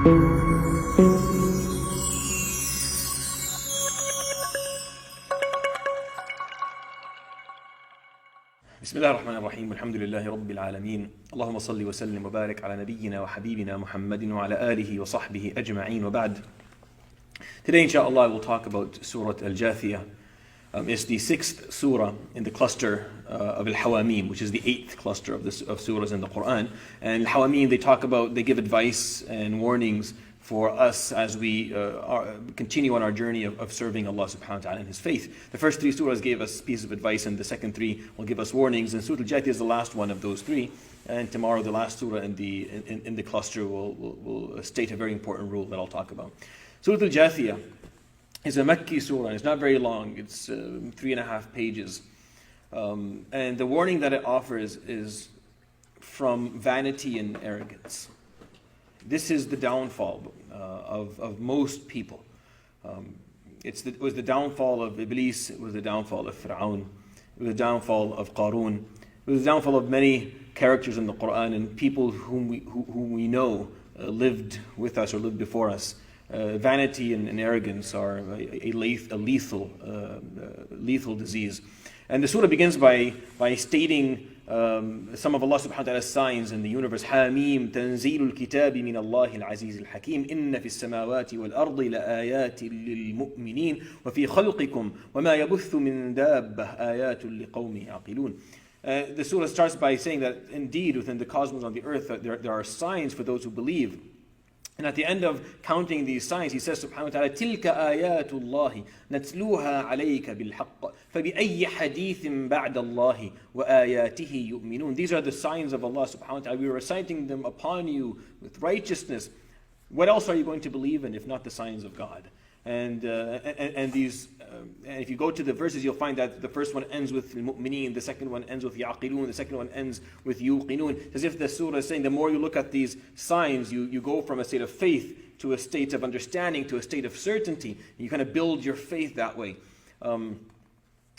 بسم الله الرحمن الرحيم والحمد لله رب العالمين اللهم صل وسلم وبارك على نبينا وحبيبنا محمد وعلى آله وصحبه أجمعين وبعد. Today inshallah we'll talk about Surat Al-Jaathyah. It's the sixth surah in the cluster of Al-Hawamim, which is the eighth cluster of surahs in the Quran. And Al-Hawamim, they give advice and warnings for us as we continue on our journey of serving Allah subhanahu wa ta'ala in His faith. The first three surahs gave us pieces of advice, and the second three will give us warnings. And Surat Al-Jaathyah is the last one of those three. And tomorrow the last surah in the cluster will state a very important rule that I'll talk about. Surat Al-Jaathyah is a Makki surah, and it's not very long. It's 3.5 pages. And the warning that it offers is from vanity and arrogance. This is the downfall of most people. It was the downfall of Iblis, it was the downfall of Fir'aun, it was the downfall of Qarun, it was the downfall of many characters in the Quran and people whom we know lived with us or lived before us. Vanity and arrogance are a lethal disease. And the surah begins by stating some of Allah subhanahu wa ta'ala's signs in the universe. Hamim, tanzilul kitabi min Allahi al-aziz al-hakim, inna fi as-samawati wal-ardi la-ayatin lil-mu'minin, wa fi khalqikum, wa ma yabuthu min dabbah ayatun liqawmi ya'qilun. The surah starts by saying that indeed within the cosmos on the earth there are signs for those who believe. And at the end of counting these signs, he says, subhanahu wa ta'ala, تِلْكَ آيَاتُ اللَّهِ نَتْلُوهَا عَلَيْكَ بِالْحَقِّ فَبِأَيِّ حَدِيثٍ بَعْدَ اللَّهِ وَآيَاتِهِ يُؤْمِنُونَ. These are the signs of Allah subhanahu wa ta'ala. We are reciting them upon you with righteousness. What else are you going to believe in if not the signs of God? And if you go to the verses, you'll find that the first one ends with mu'mineen, the second one ends with ya'qilun, the second one ends with yuqinun. As if the surah is saying, the more you look at these signs, you go from a state of faith to a state of understanding, to a state of certainty. You kind of build your faith that way.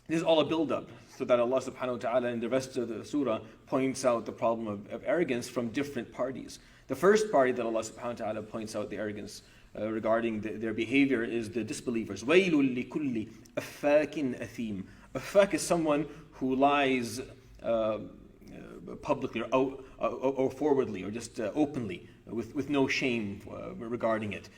This is all a build-up, so that Allah subhanahu wa ta'ala in the rest of the surah points out the problem of arrogance from different parties. The first party that Allah subhanahu wa ta'ala points out the arrogance regarding their behavior is the disbelievers. وَيْلٌ لِكُلِّ أَفَّاكٍ أَثِيمٍ. Affak is someone who lies publicly or forwardly or just openly with no shame regarding it.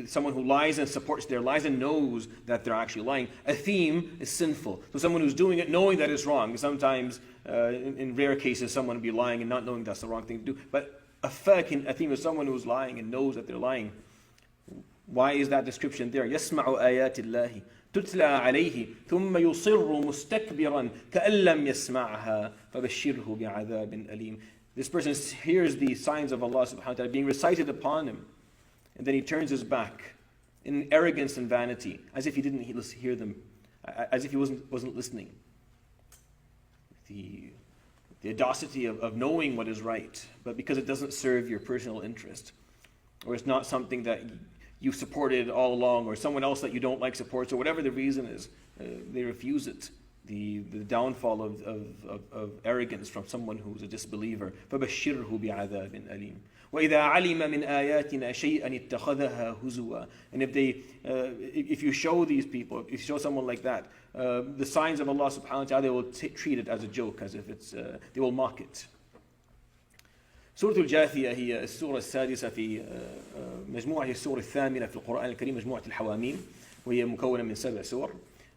Someone who lies and supports their lies and knows that they're actually lying. Athim is sinful. So someone who's doing it knowing that it's wrong. Sometimes, in rare cases, someone will be lying and not knowing that's the wrong thing to do. But Athim is someone who's lying and knows that they're lying. Why is that description there? يَسْمَعُ آيَاتِ اللَّهِ تُتْلَى عَلَيْهِ ثُمَّ يُصِرُّ مُسْتَكْبِرًا كَأَن لَّمْ يَسْمَعْهَا فَبَشِّرْهُ بِعَذَابٍ أَلِيمٍ. This person hears the signs of Allah subhanahu wa ta'ala being recited upon him, and then he turns his back in arrogance and vanity, as if he didn't hear them, as if he wasn't listening. The audacity of knowing what is right, but because it doesn't serve your personal interest, or it's not something that you supported all along, or someone else that you don't like supports, or whatever the reason is, they refuse it. The downfall of arrogance from someone who's a disbeliever. فَبَشِّرْهُ بِعَذَابٍ أَلِيمٍ. وَإِذَا عَلِمَ مِنْ آيَاتِنَا شَيْئًا اتَّخَذَهَا هُزُوًا. And if you show these people, if you show someone like that, the signs of Allah subhanahu wa ta'ala, they will treat it as a joke, as if they will mock it. سورة الجاثية هي السورة السادسة في مجموعة السور الثامنة في القرآن الكريم، مجموعة الحواميم، وهي مكونة من 7 سور.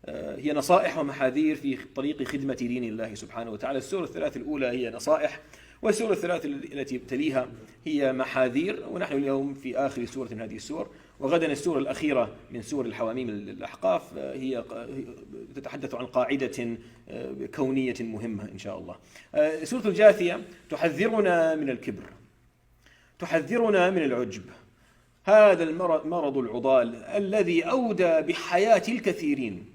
هي نصائح ومحاذير في طريق خدمة دين الله سبحانه وتعالى. السورة الثلاث الأولى هي نصائح، والسورة الثلاث التي تليها هي محاذير، ونحن اليوم في آخر سورة من هذه السور. وغدا السورة الأخيرة من سور الحواميم الأحقاف هي تتحدث عن قاعدة كونية مهمة إن شاء الله. سورة الجاثية تحذرنا من الكبر، تحذرنا من العجب، هذا المرض العضال الذي أودى بحياة الكثيرين،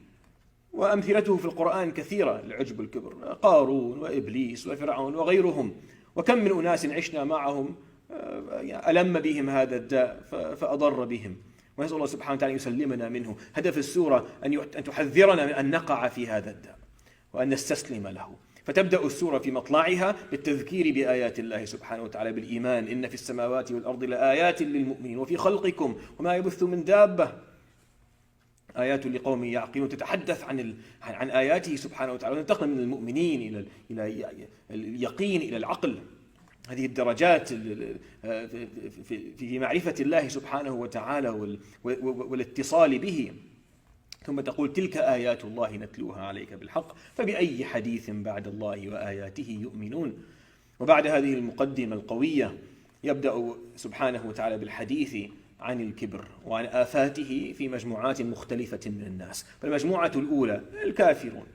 وأمثلته في القرآن كثيرة. العجب والكبر، قارون وإبليس وفرعون وغيرهم، وكم من أناس عشنا معهم ألم بهم هذا الداء فأضر بهم، ونسأل الله سبحانه وتعالى يسلمنا منه. هدف السورة أن تحذرنا من أن نقع في هذا الداء وأن نستسلم له. فتبدأ السورة في مطلعها بالتذكير بآيات الله سبحانه وتعالى بالإيمان إن في السماوات والأرض لآيات للمؤمنين وفي خلقكم وما يبث من دابة آيات لقوم يعقلون. تتحدث عن آياته سبحانه وتعالى وتنتقل من المؤمنين إلى اليقين إلى العقل. هذه الدرجات في معرفة الله سبحانه وتعالى والاتصال به. ثم تقول تلك آيات الله نتلوها عليك بالحق فبأي حديث بعد الله وآياته يؤمنون. وبعد هذه المقدمة القوية يبدأ سبحانه وتعالى بالحديث عن الكبر وعن آفاته في مجموعات مختلفة من الناس. فالمجموعة الأولى الكافرون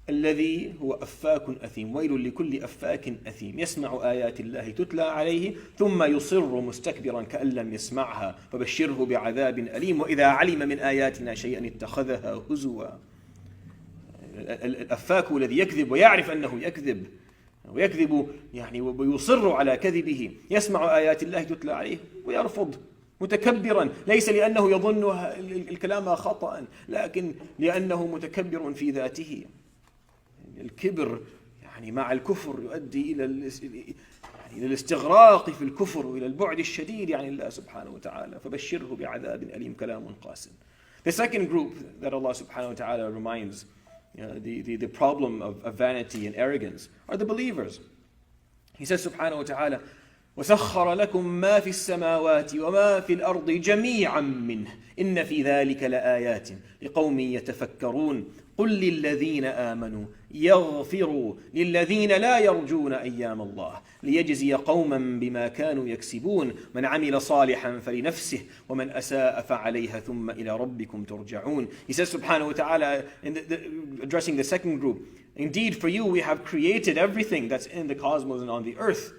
الذي هو أفاك أثيم، ويل لكل أفاك أثيم يسمع آيات الله تتلى عليه ثم يصر مستكبرا كأن لم يسمعها فبشره بعذاب أليم وإذا علم من آياتنا شيئا اتخذها هزوا. الأفاك الذي يكذب ويعرف أنه يكذب ويكذب ويصر على كذبه، يسمع آيات الله تتلى عليه ويرفض متكبرا، ليس لأنه يظن الكلام خطأ لكن لأنه متكبر في ذاته. الكبر مع الكفر يؤدي إلى الاستغراق في الكفر وإلى البعد الشديد عن الله سبحانه وتعالى فبشره بعذاب أليم كلام قاسٍ. The second group that Allah subhanahu wa ta'ala reminds the problem of vanity and arrogance are the believers. He says subhanahu wa ta'ala وَسَخَّرَ لَكُم مَّا فِي السَّمَاوَاتِ وَمَا فِي الْأَرْضِ جَمِيعًا مِّنْهُ إِنَّ فِي ذَلِكَ لَآيَاتٍ لِقَوْمٍ يَتَفَكَّرُونَ قُل لِّلَّذِينَ آمَنُوا يَغْفِرُوا لِلَّذِينَ لَا يَرْجُونَ أَيَّامَ اللَّهِ لِيَجْزِيَ قَوْمًا بِمَا كَانُوا يَكْسِبُونَ مَنْ عَمِلَ صَالِحًا فَلِنَفْسِهِ وَمَنْ أَسَاءَ فَعَلَيْهَا ثُمَّ إِلَى رَبِّكُمْ تُرْجَعُونَ. He says subhanahu wa ta'ala, addressing the second group, indeed for you we have created everything that's in the cosmos and on the earth.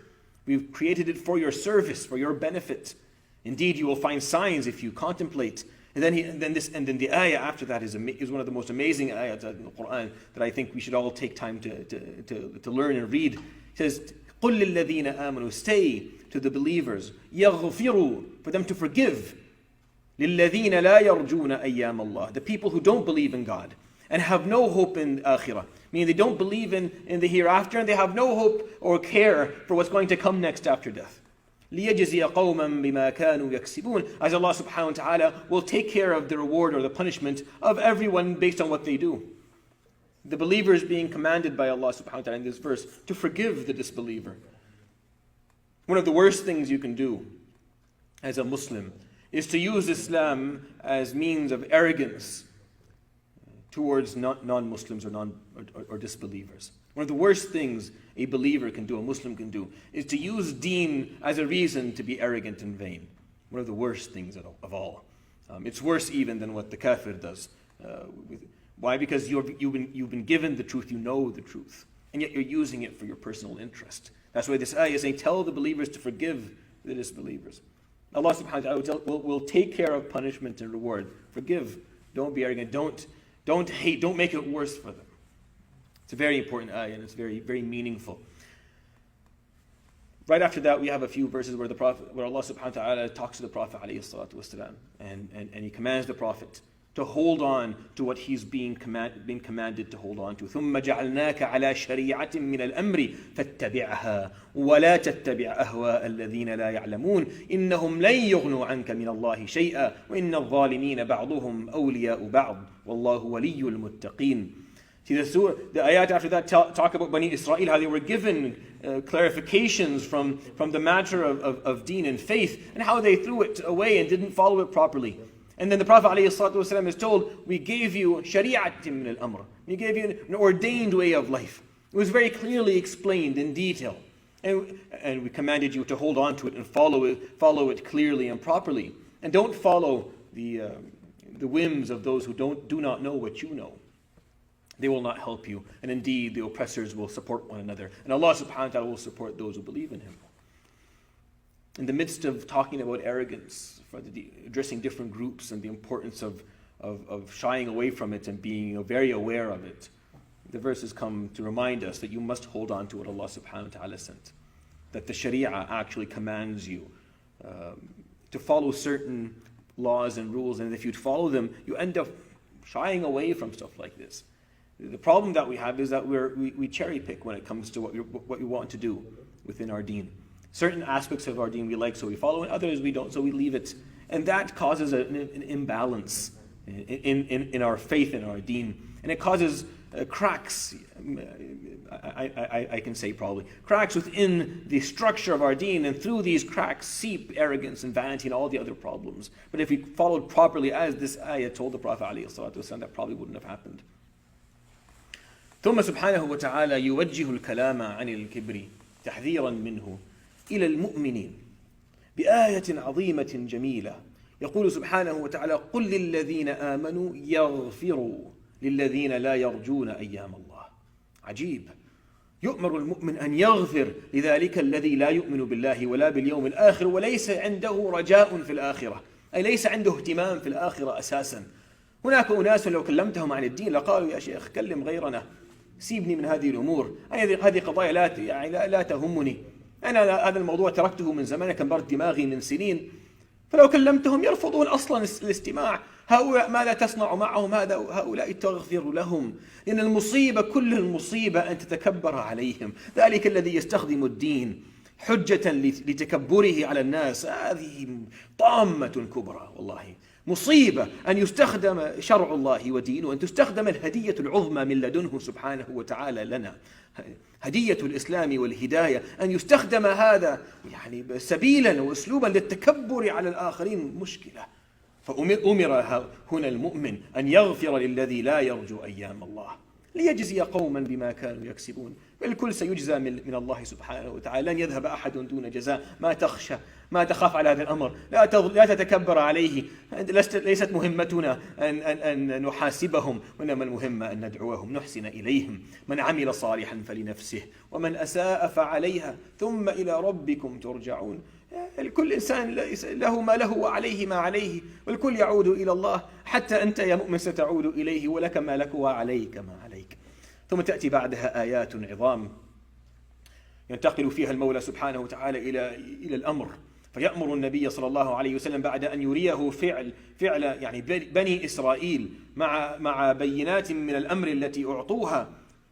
We've created it for your service, for your benefit. Indeed, you will find signs if you contemplate. And then the ayah after that is one of the most amazing ayahs in the Quran that I think we should all take time to learn and read. It says, قُل لِّلَّذِينَ آمَنُوا, say to the believers, يَغْفِرُوا, for them to forgive, لِّلَّذِينَ لَا يَرْجُونَ أَيَّامَ اللَّهِ, the people who don't believe in God and have no hope in akhirah, meaning they don't believe in the hereafter and they have no hope or care for what's going to come next after death. لِيَجْزِيَ قَوْمًا بِمَا كَانُوا يَكْسِبُونَ, as Allah subhanahu wa ta'ala will take care of the reward or the punishment of everyone based on what they do. The believer is being commanded by Allah subhanahu wa ta'ala in this verse to forgive the disbeliever. One of the worst things you can do as a Muslim is to use Islam as means of arrogance towards non-Muslims or disbelievers. One of the worst things a believer can do, a Muslim can do, is to use deen as a reason to be arrogant and vain. One of the worst things of all. It's worse even than what the kafir does. Why? Because you've been given the truth, you know the truth, and yet you're using it for your personal interest. That's why this ayah is saying, tell the believers to forgive the disbelievers. Allah subhanahu wa ta'ala will take care of punishment and reward. Forgive. Don't be arrogant. Don't hate. Don't make it worse for them. It's a very important ayah and it's very, very meaningful. Right after that, we have a few verses where Allah subhanahu wa ta'ala talks to the Prophet alayhi salatu wasalam, and he commands the Prophet to hold on to what he's being commanded to hold on to. ثُمَّ جَعَلْنَاكَ عَلَى شَرِيعَةٍ مِّنَ الْأَمْرِ فَاتَّبِعْهَا وَلَا تَتَّبِعْ أَهْوَاءَ الَّذِينَ لَا يَعْلَمُونَ إِنَّهُمْ لَن يُغْنُوا عَنْكَ مِنَ اللَّهِ شَيْئًا وَإِنَّ الظَّالِمِينَ بَعْضُهُمْ أَوْلِيَاءُ بَعْضٍ وَاللَّهُ وَلِيُّ الْمُتَّقِينَ. See, the ayat after that talk about Bani Israel, how they were given clarifications from the matter of deen and faith, and how they threw it away and didn't follow it properly. And then the Prophet ﷺ is told, we gave you shari'at min al-amr. We gave you an ordained way of life. It was very clearly explained in detail. And we commanded you to hold on to it and follow it clearly and properly. And don't follow the whims of those who do not know what you know. They will not help you. And indeed, the oppressors will support one another. And Allah subhanahu wa ta'ala will support those who believe in Him. In the midst of talking about arrogance, addressing different groups and the importance of shying away from it and being very aware of it, the verses come to remind us that you must hold on to what Allah subhanahu wa ta'ala sent. That the Sharia actually commands you to follow certain laws and rules, and if you follow them, you end up shying away from stuff like this. The problem that we have is that we cherry pick when it comes to what we want to do within our deen. Certain aspects of our deen we like, so we follow, and others we don't, so we leave it. And that causes an imbalance in our faith in our deen. And it causes cracks, I can say probably, cracks within the structure of our deen, and through these cracks seep arrogance and vanity and all the other problems. But if we followed properly as this ayah told the Prophet ﷺ, that probably wouldn't have happened. ثم سبحانه وتعالى يوجه الكلام عن الكبر تحذيرا منه إلى المؤمنين بآية عظيمة جميلة. يقول سبحانه وتعالى: قل للذين آمنوا يغفروا للذين لا يرجون أيام الله. عجيب. يؤمر المؤمن أن يغفر لذلك الذي لا يؤمن بالله ولا باليوم الآخر وليس عنده رجاء في الآخرة، أي ليس عنده اهتمام في الآخرة أساسا. هناك أناس لو كلمتهم عن الدين لقالوا: يا شيخ كلم غيرنا، سيبني من هذه الأمور، هذه قضايا لا تهمني، أنا هذا الموضوع تركته من زمان، كبرت دماغي من سنين. فلو كلمتهم يرفضون أصلا الاستماع. هؤلاء ماذا تصنع معهم؟ هؤلاء تغفر لهم، لأن المصيبة كل المصيبة أن تتكبر عليهم. ذلك الذي يستخدم الدين حجة لتكبره على الناس، هذه طامة كبرى والله. مصيبة أن يستخدم شرع الله ودينه، وأن تستخدم الهدية العظمى من لدنه سبحانه وتعالى لنا، هدية الإسلام والهداية، أن يستخدم هذا سبيلا وأسلوبا للتكبر على الآخرين، مشكلة. فأمر هنا المؤمن أن يغفر للذي لا يرجو أيام الله ليجزي قوما بما كانوا يكسبون. الكل سيجزى من الله سبحانه وتعالى، لن يذهب أحد دون جزاء. ما تخشى، ما تخاف على هذا الأمر، لا تتكبر عليه. ليست مهمتنا أن نحاسبهم، وإنما المهمة أن ندعوهم، نحسن إليهم. من عمل صالحا فلنفسه ومن أساء فعليها ثم إلى ربكم ترجعون. الكل إنسان له ما له وعليه ما عليه، والكل يعود إلى الله. حتى أنت يا مؤمن ستعود إليه، ولك ما لك وعليك ما عليك. ثم تأتي بعدها آيات عظام ينتقل فيها المولى سبحانه وتعالى إلى الأمر، فيأمر النبي صلى الله عليه وسلم بعد أن يريه فعل بني إسرائيل مع بينات من الأمر التي أعطوها.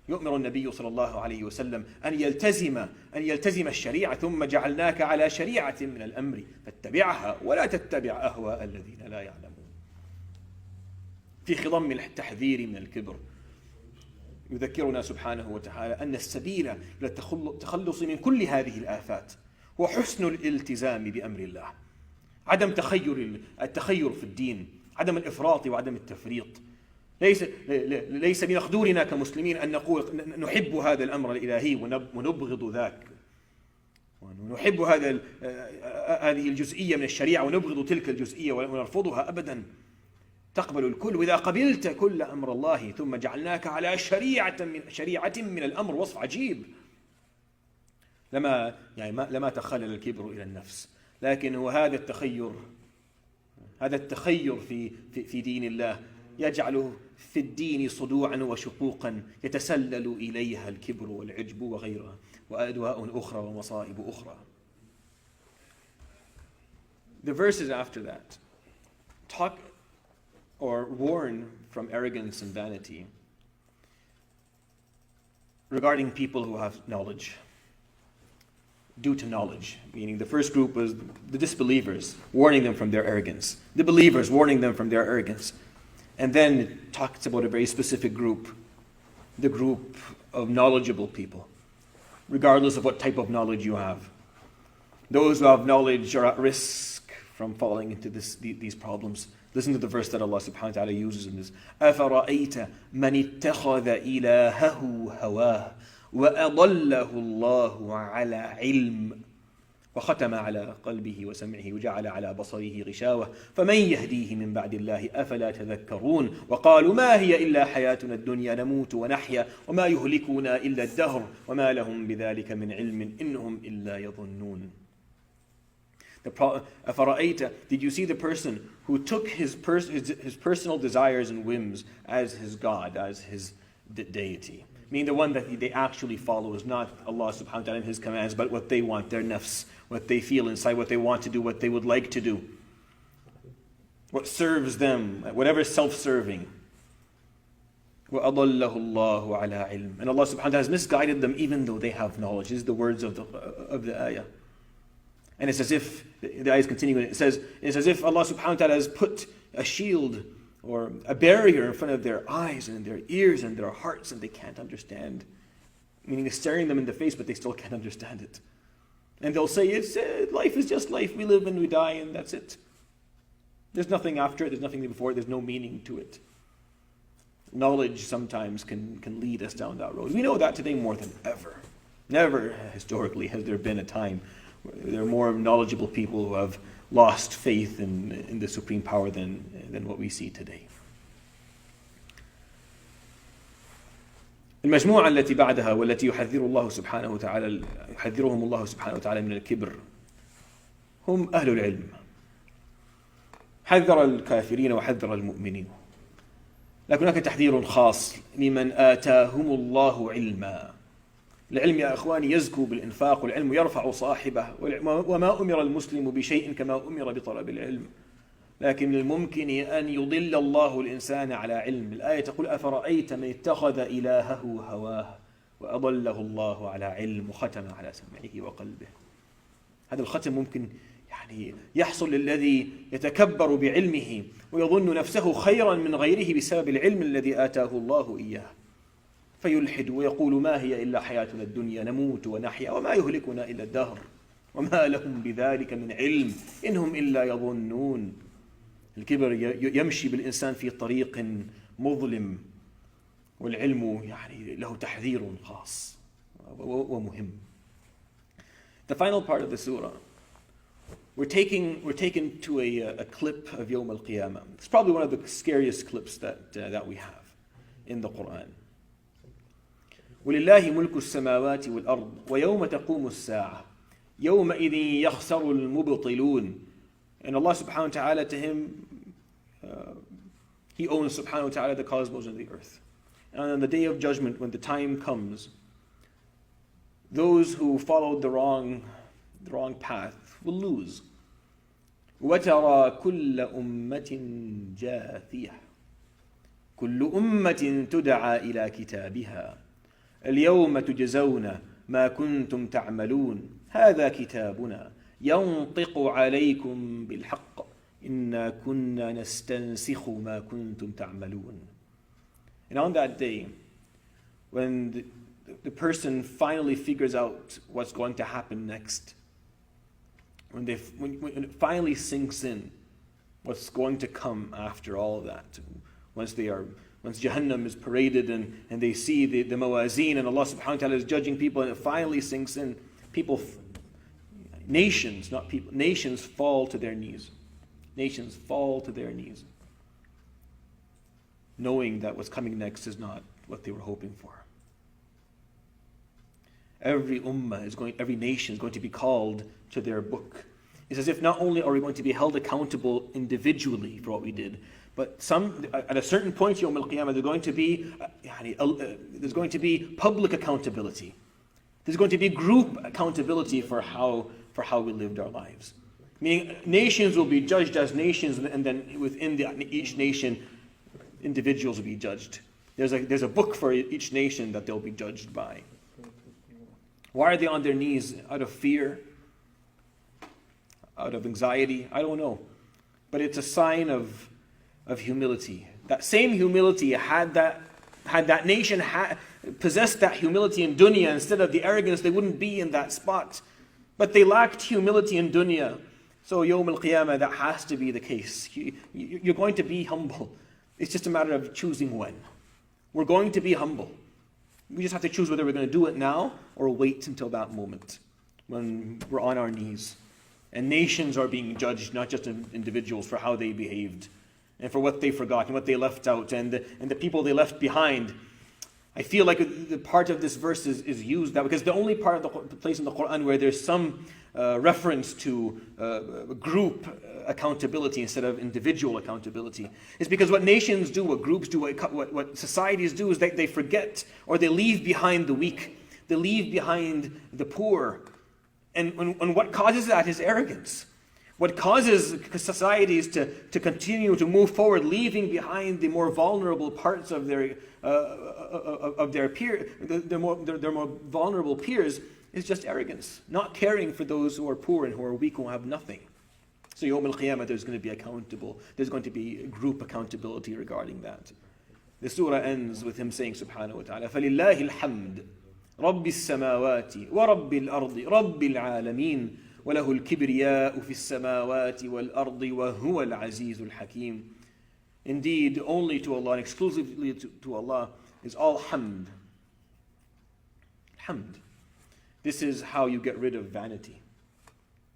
يؤمر النبي صلى الله عليه وسلم أن يلتزم الشريعة. ثم جعلناك على شريعة من الأمر فاتبعها ولا تتبع أهواء الذين لا يعلمون. في خضم التحذير من الكبر يذكرنا سبحانه وتعالى أن السبيل إلى التخلص من كل هذه الآفات هو حسن الالتزام بأمر الله، عدم التخير في الدين، عدم الإفراط وعدم التفريط. ليس بمقدورنا كمسلمين أن نقول نحب هذا الأمر الإلهي ونبغض ذاك، ونحب هذه الجزئية من الشريعة ونبغض تلك الجزئية ونرفضها أبدا. تقبل الكل. وإذا قبلت كل أمر الله ثم جعلناك على شريعة من الأمر، وصف عجيب. لما تخلل الكبر إلى النفس، لكن هو هذا التخير في دين الله يجعله في الدين صدوعا وشقوقا يتسلل إليها الكبر والعجب وغيرها، وأدواء أخرى ومصائب أخرى. The verses after that talk or warn from arrogance and vanity regarding people who have knowledge, due to knowledge. Meaning the first group was the disbelievers, warning them from their arrogance. The believers, warning them from their arrogance. And then it talks about a very specific group, the group of knowledgeable people, regardless of what type of knowledge you have. Those who have knowledge are at risk from falling into these problems. Listen to the verse that Allah subhanahu wa ta'ala uses in this. أَفَرَأَيْتَ مَنِ اتَّخَذَ إِلَهَهُ هَوَاهُ وَأَضَلَّهُ اللَّهُ عَلَى عِلْمٍ وختم على قلبه وسمعه وجعل على بصره غشاوة فمن يهديه من بعد الله أفلا تذكرون وقالوا ما هي إلا حياتنا الدنيا نموت ونحيا وما يهلكنا إلا الدهر وما لهم بذلك من علم إنهم إلا يظنون. أفرأيت, did you see the person who took his personal desires and whims as his God, as his deity? Meaning the one that they actually follow is not Allah subhanahu wa ta'ala and His commands, but what they want, their nafs, what they feel inside, what they want to do, what they would like to do, what serves them, whatever is self-serving. وَأَضَلَّهُ اللَّهُ عَلَىٰ عِلْمٍ. And Allah subhanahu wa ta'ala has misguided them even though they have knowledge. These are the words of the ayah. And it's as if, the ayah is continuing, it's as if Allah subhanahu wa ta'ala has put a shield or a barrier in front of their eyes and their ears and their hearts, and they can't understand. Meaning it's staring them in the face, but they still can't understand it. And they'll say, life is just life. We live and we die, and that's it. There's nothing after it. There's nothing before it. There's no meaning to it. Knowledge sometimes can lead us down that road. We know that today more than ever. Never historically has there been a time where there are more knowledgeable people who have lost faith in the supreme power than what we see today. المجموعة التي بعدها والتي يحذرهم الله سبحانه وتعالى من الكبر هم أهل العلم. حذر الكافرين وحذر المؤمنين. لكن هناك تحذير خاص لمن آتاهم الله علما. العلم يا أخواني يزكو بالإنفاق، والعلم يرفع صاحبه، وما أمر المسلم بشيء كما أمر بطلب العلم، لكن من الممكن أن يضل الله الإنسان على علم. الآية تقول أفرأيت من اتخذ إلهه هواه وأضله الله على علم وختم على سمعه وقلبه. هذا الختم ممكن يحصل للذي يتكبر بعلمه ويظن نفسه خيرا من غيره بسبب العلم الذي آتاه الله إياه، فيلحد ويقول ما هي إلا حياتنا الدنيا نموت ونحيا وما يهلكنا إلا الدهر وما لهم بذلك من علم إنهم إلا يظنون. الكبر يمشي بالإنسان في طريق مظلم، والعلم له تحذير خاص ومهم. The final part of the surah, we're taken to a clip of Yawm al-Qiyamah. It's probably one of the scariest clips that we have in the Quran. وَلِلَّهِ مُلْكُ السَّمَاوَاتِ وَالْأَرْضِ وَيَوْمَ تَقُومُ السَّاعَةِ يَوْمَئِذٍ يَخْسَرُ الْمُبْطِلُونَ. And Allah subhanahu wa ta'ala, to him, He owns subhanahu wa ta'ala the cosmos and the earth. And on the day of judgment, when the time comes, those who followed the wrong path will lose. وَتَرَى كُلَّ أُمَّةٍ جَاثِيَةٍ كُلُّ أُمَّةٍ تُدْعَى إِلَى كِتَابِهَا الْيَوْمَ تُجْزَوْنَ مَا كُنْتُمْ تَعْمَلُونَ هَذَا كِتَابُنَا ينطق عليكم بالحق إنا كنا نستنسخ ما كنتم تعملون. And on that day, when the person finally figures out what's going to happen next, when it finally sinks in what's going to come after all of that, once Jahannam is paraded and they see the mawazeen and Allah subhanahu wa ta'ala is judging people, and it finally sinks in, nations, not people, nations fall to their knees. Nations fall to their knees, knowing that what's coming next is not what they were hoping for. Every ummah every nation is going to be called to their book. It's as if not only are we going to be held accountable individually for what we did, but at a certain point, Yawm al-Qiyamah, there's going to be public accountability. There's going to be group accountability for how we lived our lives. Meaning nations will be judged as nations, and then within each nation, individuals will be judged. There's a book for each nation that they'll be judged by. Why are they on their knees? Out of fear? Out of anxiety? I don't know. But it's a sign of humility. That same humility, had that nation possessed that humility in dunya instead of the arrogance, they wouldn't be in that spot. But they lacked humility in dunya. So Yawm al-Qiyamah, that has to be the case. You're going to be humble. It's just a matter of choosing when. We're going to be humble. We just have to choose whether we're going to do it now or wait until that moment when we're on our knees. And nations are being judged, not just individuals, for how they behaved and for what they forgot and what they left out and the people they left behind. I feel like the part of this verse is used that because the only part of the place in the Quran where there's some reference to group accountability instead of individual accountability is because what nations do, what groups do, what societies do is they forget or they leave behind the weak. They leave behind the poor. And what causes that is arrogance. What causes societies to continue to move forward, leaving behind the more vulnerable parts of their more vulnerable peers, is just arrogance, not caring for those who are poor and who are weak, who have nothing. So Yawm al-Qiyamah, there's going to be group accountability regarding that. The surah ends with him saying, subhanahu wa ta'ala, فَلِلَّهِ الْحَمْدِ رَبِّ السَّمَاوَاتِ وَرَبِّ الْأَرْضِ رَبِّ الْعَالَمِينَ وَلَهُ الْكِبْرِيَاءُ فِي السَّمَاوَاتِ وَالْأَرْضِ وَهُوَ الْعَزِيزُ الْحَكِيمُ. Indeed, only to Allah and exclusively to Allah is all hamd. Hamd. This is how you get rid of vanity.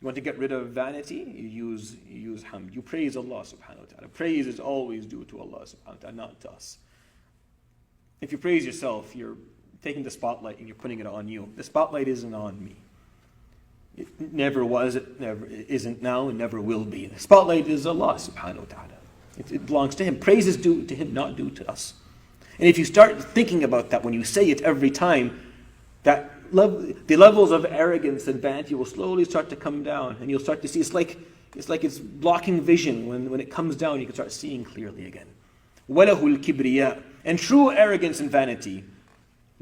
You want to get rid of vanity? You use hamd. You praise Allah subhanahu wa ta'ala. Praise is always due to Allah subhanahu wa ta'ala, not to us. If you praise yourself, you're taking the spotlight and you're putting it on you. The spotlight isn't on me. It never was, it never isn't now, and never will be. The spotlight is Allah subhanahu wa ta'ala. It belongs to Him. Praise is due to Him, not due to us. And if you start thinking about that when you say it every time, the levels of arrogance and vanity will slowly start to come down, and you'll start to see it's like it's blocking vision. When it comes down, you can start seeing clearly again. وَلَهُ الْكِبْرِيَاءُ. And true arrogance and vanity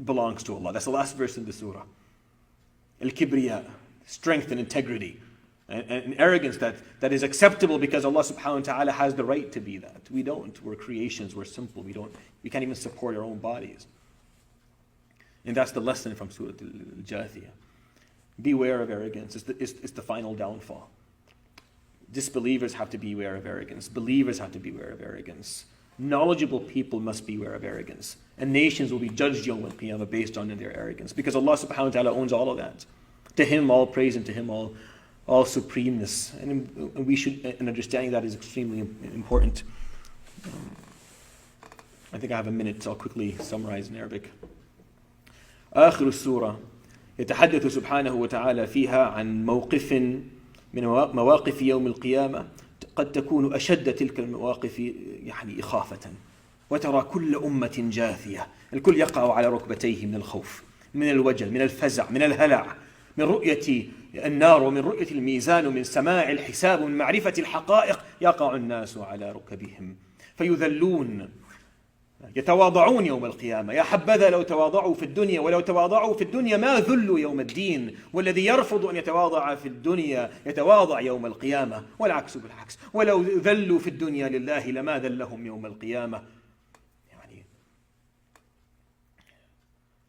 belongs to Allah. That's the last verse in the surah. Al-Kibriya, strength and integrity, and arrogance that is acceptable because Allah subhanahu wa ta'ala has the right to be that. We don't. We're creations. We're simple. We can't even support our own bodies. And that's the lesson from Surat Al-Jaathyah. Beware of arrogance. It's the final downfall. Disbelievers have to beware of arrogance. Believers have to beware of arrogance. Knowledgeable people must beware of arrogance. And nations will be judged Yawm al-Qiyamah based on their arrogance. Because Allah subhanahu wa ta'ala owns all of that. To Him all praise and to Him all supremeness. And we should, and understanding that is extremely important. I think I have a minute, so I'll quickly summarize in Arabic. آخر السورة يتحدث سبحانه وتعالى فيها عن موقف من مواقف يوم القيامة قد تكون أشد تلك المواقف يعني إخافة. وترى كل أمة جاثية. الكل يقع على ركبتيه من الخوف، من الوجل، من الفزع، من الهلع، من رؤية النار ومن رؤية الميزان ومن سماع الحساب ومن معرفة الحقائق. يقع الناس على ركبهم فيذلون يتواضعون يوم القيامة. يا حبذا لو تواضعوا في الدنيا، ولو تواضعوا في الدنيا ما ذلوا يوم الدين. والذي يرفض أن يتواضع في الدنيا يتواضع يوم القيامة، والعكس بالعكس. ولو ذلوا في الدنيا لله لما ذلهم يوم القيامة. يعني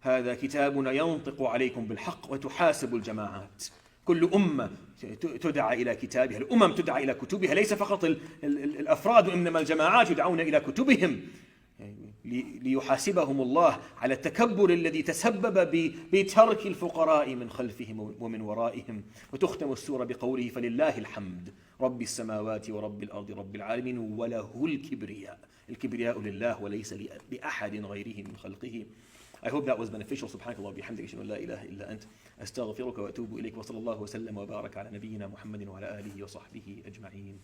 هذا كتابنا ينطق عليكم بالحق وتحاسب الجماعات. كل أمة تدعى إلى كتابها. الأمم تدعى إلى كتبها، ليس فقط الأفراد، وإنما الجماعات يدعون إلى كتبهم ليحاسبهم الله على التكبر الذي تسبب بترك الفقراء من خلفهم ومن ورائهم. وتختم السورة بقوله فلله الحمد رب السماوات ورب الأرض رب العالمين وله الكبرياء. الكبرياء لله وليس لأحد غيره من خلقه. I hope that was beneficial. سبحانك اللهم وبحمدك أشهد أن لا إله إلا أنت أستغفرك وأتوب إليك. وصلى الله وسلم وبارك على نبينا محمد وعلى آله وصحبه أجمعين.